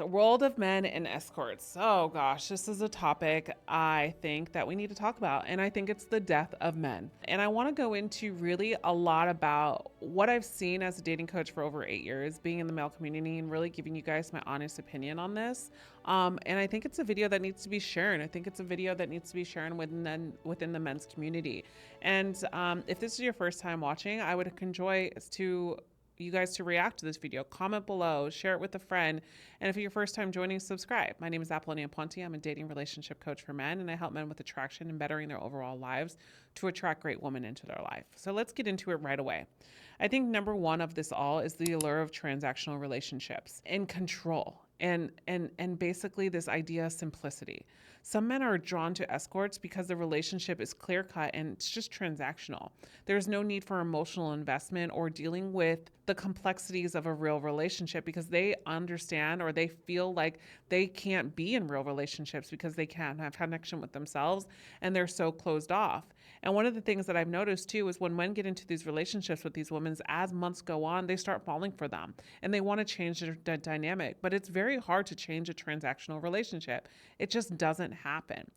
The world of men and escorts. Oh gosh, this is a topic I think that we need to talk about. And I think it's the death of men. And I want to go into really a lot about what I've seen as a dating coach for over 8 years, being in the male community and really giving you guys my honest opinion on this. And I think it's a video that needs to be shared. I think it's a video that needs to be shared within the men's community. And if this is your first time watching, I would enjoy you guys to react to this video, comment below, share it with a friend. And if you're your first time joining, subscribe. My name is Apollonia Ponti. I'm a dating relationship coach for men, and I help men with attraction and bettering their overall lives to attract great women into their life. So let's get into it right away. I think number one of this all is the allure of transactional relationships and control. And basically this idea of simplicity. Some men are drawn to escorts because the relationship is clear cut and it's just transactional. There's no need for emotional investment or dealing with the complexities of a real relationship because they understand or they feel like they can't be in real relationships because they can't have connection with themselves and they're so closed off. And one of the things that I've noticed too is when men get into these relationships with these women, as months go on, they start falling for them and they want to change their dynamic. But it's very hard to change a transactional relationship. It just doesn't happen.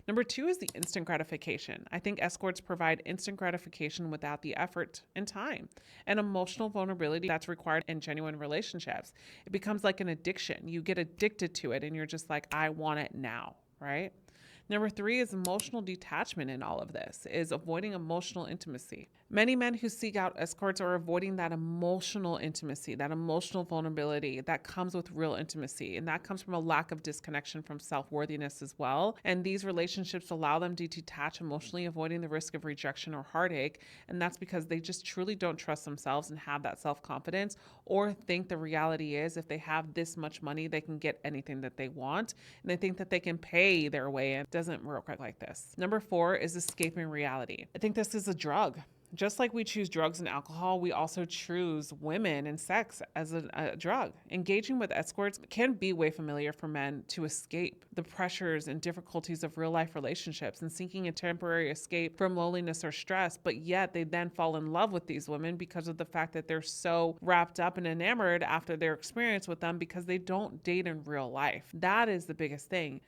Number two is the instant gratification. I think escorts provide instant gratification without the effort and time and emotional vulnerability that's required in genuine relationships. It becomes like an addiction. You get addicted to it and you're just like, I want it now, right? Number three is emotional detachment in all of this, is avoiding emotional intimacy. Many men who seek out escorts are avoiding that emotional intimacy, that emotional vulnerability that comes with real intimacy. And that comes from a lack of disconnection from self-worthiness as well. And these relationships allow them to detach emotionally, avoiding the risk of rejection or heartache. And that's because they just truly don't trust themselves and have that self-confidence or think the reality is if they have this much money, they can get anything that they want. And they think that they can pay their way in. It doesn't work like this. Number four is escaping reality. I think this is a drug. Just like we choose drugs and alcohol, we also choose women and sex as a drug. Engaging with escorts can be way familiar for men to escape the pressures and difficulties of real life relationships and seeking a temporary escape from loneliness or stress, but yet they then fall in love with these women because of the fact that they're so wrapped up and enamored after their experience with them because they don't date in real life. That is the biggest thing.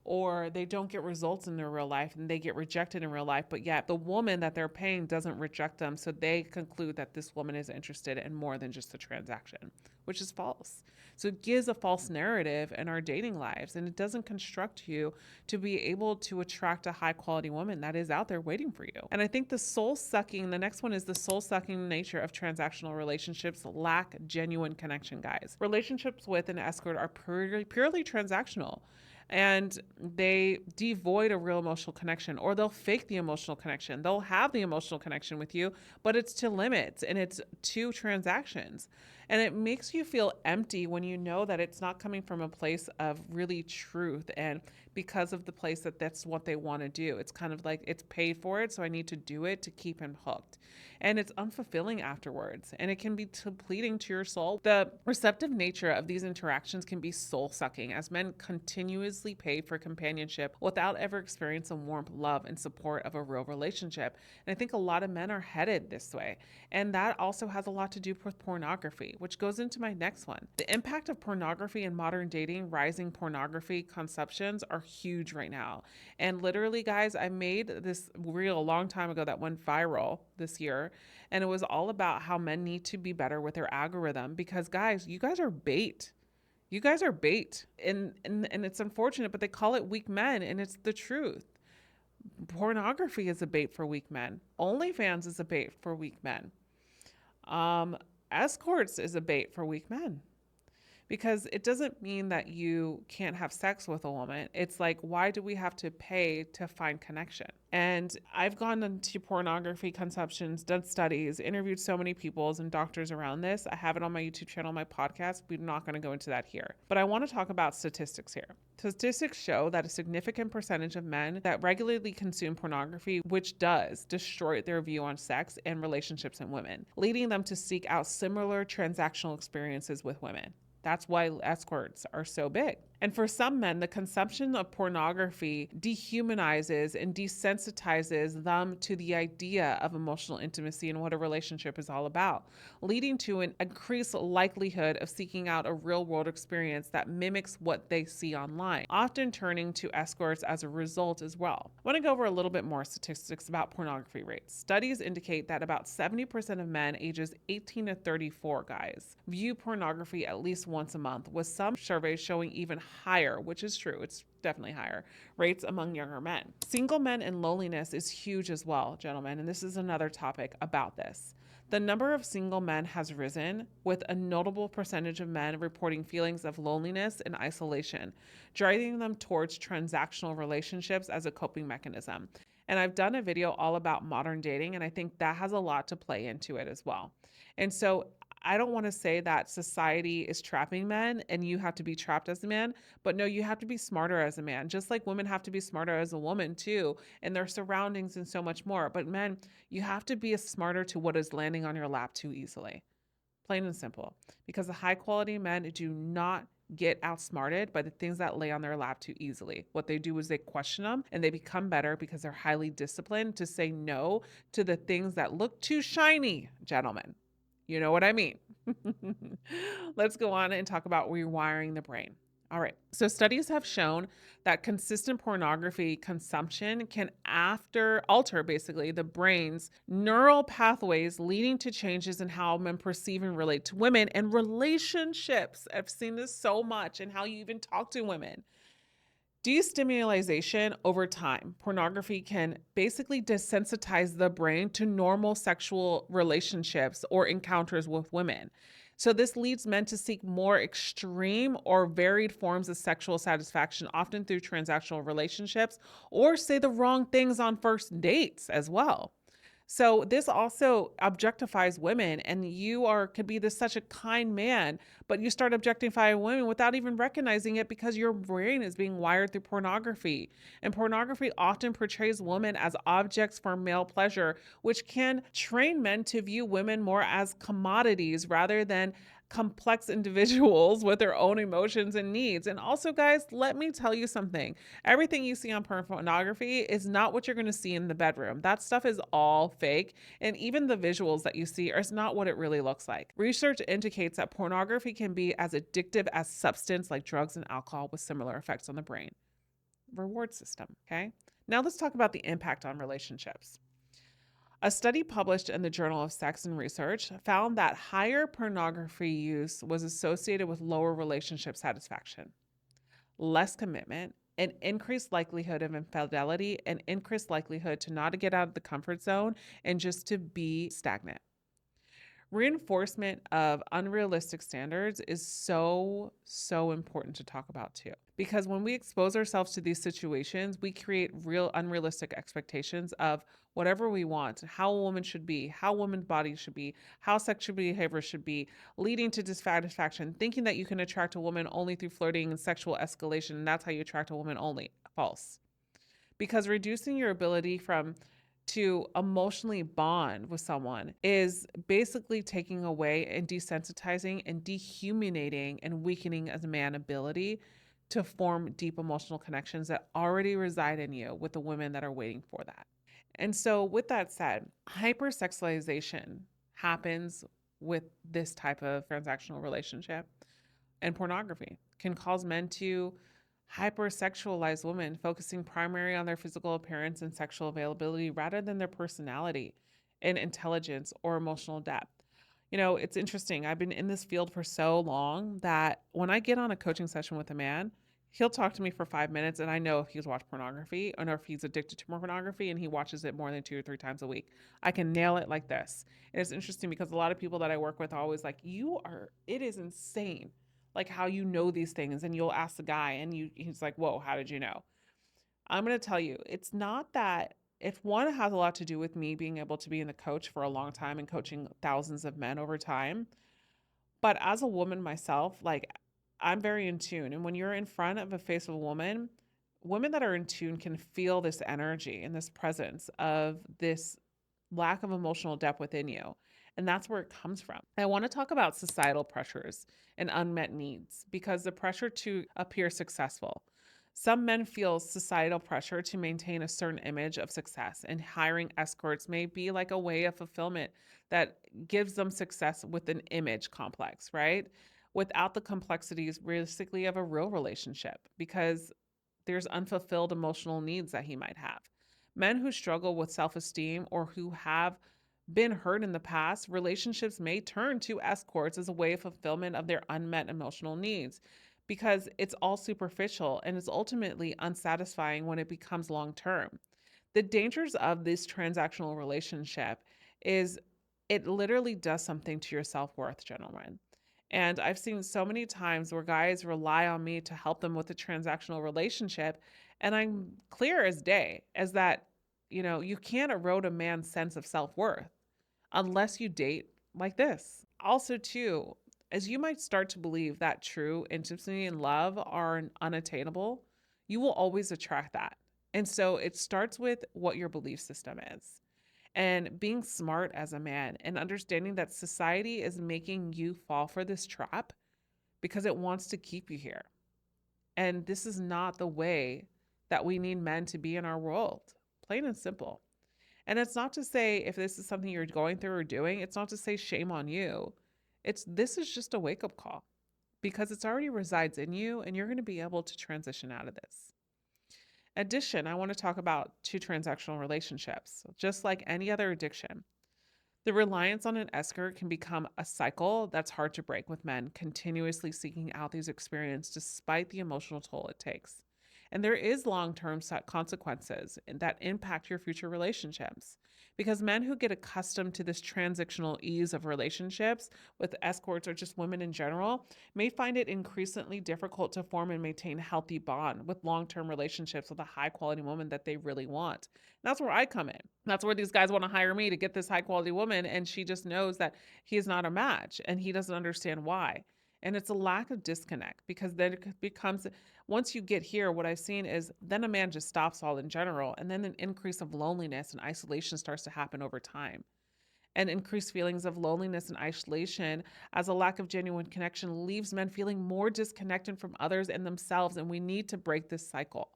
Or they don't get results in their real life and they get rejected in real life, but yet the woman that they're paying doesn't reject them. So they conclude that this woman is interested in more than just a transaction, which is false. So it gives a false narrative in our dating lives and it doesn't construct you to be able to attract a high quality woman that is out there waiting for you. And I think the next one is the soul sucking nature of transactional relationships lack genuine connection, guys. Relationships with an escort are purely transactional. And they devoid a real emotional connection, or they'll fake the emotional connection. They'll have the emotional connection with you, but it's to limits and it's to transactions. And it makes you feel empty when you know that it's not coming from a place of really truth and because of the place that that's what they want to do. It's kind of like it's paid for it, so I need to do it to keep him hooked. And it's unfulfilling afterwards, and it can be depleting to your soul. The receptive nature of these interactions can be soul-sucking as men continuously pay for companionship without ever experiencing warmth, love, and support of a real relationship. And I think a lot of men are headed this way. And that also has a lot to do with pornography, which goes into my next one. The impact of pornography in modern dating, rising pornography consumptions are huge right now. And literally, guys, I made this reel a long time ago that went viral this year. And it was all about how men need to be better with their algorithm because, guys, you guys are bait. You guys are bait. And it's unfortunate, but they call it weak men, and it's the truth. Pornography is a bait for weak men. OnlyFans is a bait for weak men. Escorts is a bait for weak men. Because it doesn't mean that you can't have sex with a woman. It's like, why do we have to pay to find connection? And I've gone into pornography consumptions, done studies, interviewed so many people and doctors around this. I have it on my YouTube channel, my podcast. We're not going to go into that here. But I want to talk about statistics here. Statistics show that a significant percentage of men that regularly consume pornography, which does destroy their view on sex and relationships in women, leading them to seek out similar transactional experiences with women. That's why escorts are so big. And for some men, the consumption of pornography dehumanizes and desensitizes them to the idea of emotional intimacy and what a relationship is all about, leading to an increased likelihood of seeking out a real world experience that mimics what they see online, often turning to escorts as a result as well. I want to go over a little bit more statistics about pornography rates. Studies indicate that about 70% of men ages 18 to 34, guys, view pornography at least once a month, with some surveys showing even higher, which is true, it's definitely higher, rates among younger men. Single men and loneliness is huge as well, gentlemen, and this is another topic about this. The number of single men has risen, with a notable percentage of men reporting feelings of loneliness and isolation, driving them towards transactional relationships as a coping mechanism. And I've done a video all about modern dating, and I think that has a lot to play into it as well. And so I don't want to say that society is trapping men and you have to be trapped as a man, but no, you have to be smarter as a man, just like women have to be smarter as a woman too, and their surroundings and so much more. But men, you have to be smarter to what is landing on your lap too easily. Plain and simple. Because the high quality men do not get outsmarted by the things that lay on their lap too easily. What they do is they question them and they become better because they're highly disciplined to say no to the things that look too shiny, gentlemen. You know what I mean? Let's go on and talk about rewiring the brain. All right. So studies have shown that consistent pornography consumption can alter basically the brain's neural pathways, leading to changes in how men perceive and relate to women and relationships. I've seen this so much, and how you even talk to women. Destimulation over time. Pornography can basically desensitize the brain to normal sexual relationships or encounters with women. So this leads men to seek more extreme or varied forms of sexual satisfaction, often through transactional relationships, or say the wrong things on first dates as well. So this also objectifies women, and could be such a kind man, but you start objectifying women without even recognizing it because your brain is being wired through pornography. And pornography often portrays women as objects for male pleasure, which can train men to view women more as commodities rather than complex individuals with their own emotions and needs. And also, guys, let me tell you something. Everything you see on pornography is not what you're going to see in the bedroom. That stuff is all fake. And even the visuals that you see is not what it really looks like. Research indicates that pornography can be as addictive as substance like drugs and alcohol, with similar effects on the brain. Reward system. Okay. Now let's talk about the impact on relationships. A study published in the Journal of Sex and Research found that higher pornography use was associated with lower relationship satisfaction, less commitment, an increased likelihood of infidelity, and increased likelihood to not get out of the comfort zone and just to be stagnant. Reinforcement of unrealistic standards is so important to talk about too. Because when we expose ourselves to these situations, we create real unrealistic expectations of whatever we want, how a woman should be, how a woman's body should be, how sexual behavior should be, leading to dissatisfaction, thinking that you can attract a woman only through flirting and sexual escalation, and that's how you attract a woman only. False. Because reducing your ability to emotionally bond with someone is basically taking away and desensitizing and dehumanizing and weakening as a man's ability to form deep emotional connections that already reside in you with the women that are waiting for that. And so with that said, hypersexualization happens with this type of transactional relationship, and pornography can cause men to hypersexualize women, focusing primarily on their physical appearance and sexual availability rather than their personality and intelligence or emotional depth. You know, it's interesting. I've been in this field for so long that when I get on a coaching session with a man, he'll talk to me for 5 minutes and I know if he's watched pornography or if he's addicted to pornography and he watches it more than 2 or 3 times a week. I can nail it like this. And it's interesting because a lot of people that I work with are always like, it is insane, like how you know these things. And you'll ask the guy and he's like, whoa, how did you know? I'm going to tell you, it's not that. If one has a lot to do with me being able to be in the coach for a long time and coaching thousands of men over time. But as a woman myself, like I'm very in tune. And when you're in front of a face of a woman, women that are in tune can feel this energy and this presence of this lack of emotional depth within you. And that's where it comes from. I want to talk about societal pressures and unmet needs because the pressure to appear successful. Some men feel societal pressure to maintain a certain image of success, and hiring escorts may be like a way of fulfillment that gives them success with an image complex, right? Without the complexities realistically of a real relationship, because there's unfulfilled emotional needs that he might have. Men who struggle with self esteem or who have been hurt in the past, relationships may turn to escorts as a way of fulfillment of their unmet emotional needs because it's all superficial and is ultimately unsatisfying when it becomes long term. The dangers of this transactional relationship is it literally does something to your self worth, gentlemen. And I've seen so many times where guys rely on me to help them with a transactional relationship. And I'm clear as day as that, you can't erode a man's sense of self worth unless you date like this. Also, too, as you might start to believe that true intimacy and love are unattainable, you will always attract that. And so it starts with what your belief system is and being smart as a man and understanding that society is making you fall for this trap because it wants to keep you here. And this is not the way that we need men to be in our world, plain and simple. And it's not to say if this is something you're going through or doing, it's not to say shame on you. This is just a wake up call because it's already resides in you and you're going to be able to transition out of this. Addition, I want to talk about two transactional relationships. Just like any other addiction, the reliance on an escort can become a cycle that's hard to break with men continuously seeking out these experiences despite the emotional toll it takes. And there is long-term consequences that impact your future relationships because men who get accustomed to this transitional ease of relationships with escorts or just women in general may find it increasingly difficult to form and maintain healthy bond with long-term relationships with a high-quality woman that they really want. And that's where I come in. That's where these guys want to hire me to get this high-quality woman, and she just knows that he is not a match and he doesn't understand why. And it's a lack of disconnect because then it becomes, once you get here, what I've seen is then a man just stops all in general. And then an increase of loneliness and isolation starts to happen over time. And increased feelings of loneliness and isolation as a lack of genuine connection leaves men feeling more disconnected from others and themselves. And we need to break this cycle.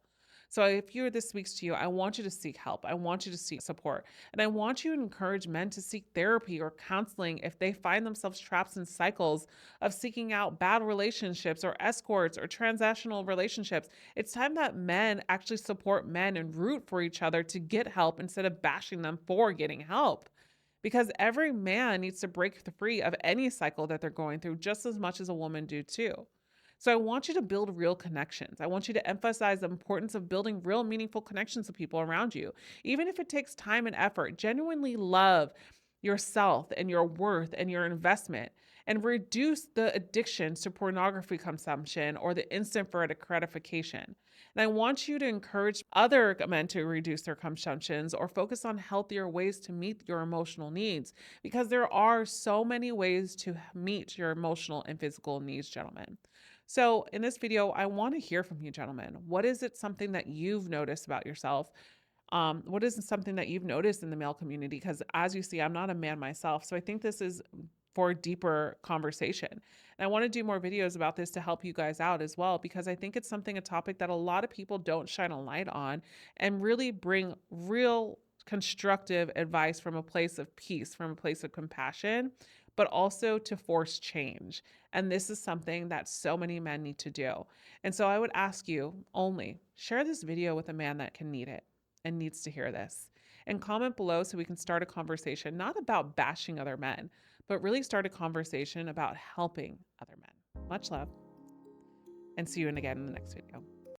So if this speaks to you, I want you to seek help. I want you to seek support. And I want you to encourage men to seek therapy or counseling if they find themselves trapped in cycles of seeking out bad relationships or escorts or transactional relationships. It's time that men actually support men and root for each other to get help instead of bashing them for getting help. Because every man needs to break free of any cycle that they're going through just as much as a woman do too. So I want you to build real connections. I want you to emphasize the importance of building real meaningful connections with people around you. Even if it takes time and effort, genuinely love yourself and your worth and your investment and reduce the addiction to pornography consumption or the instant gratification. And I want you to encourage other men to reduce their consumptions or focus on healthier ways to meet your emotional needs because there are so many ways to meet your emotional and physical needs, gentlemen. So in this video, I want to hear from you, gentlemen. What is it something that you've noticed about yourself? What is something that you've noticed in the male community? Because as you see, I'm not a man myself. So I think this is for a deeper conversation. And I want to do more videos about this to help you guys out as well, because I think it's a topic that a lot of people don't shine a light on and really bring real constructive advice from a place of peace, from a place of compassion, but also to force change. And this is something that so many men need to do. And so I would ask you only share this video with a man that can need it and needs to hear this. And comment below so we can start a conversation, not about bashing other men, but really start a conversation about helping other men. Much love, and see you again in the next video.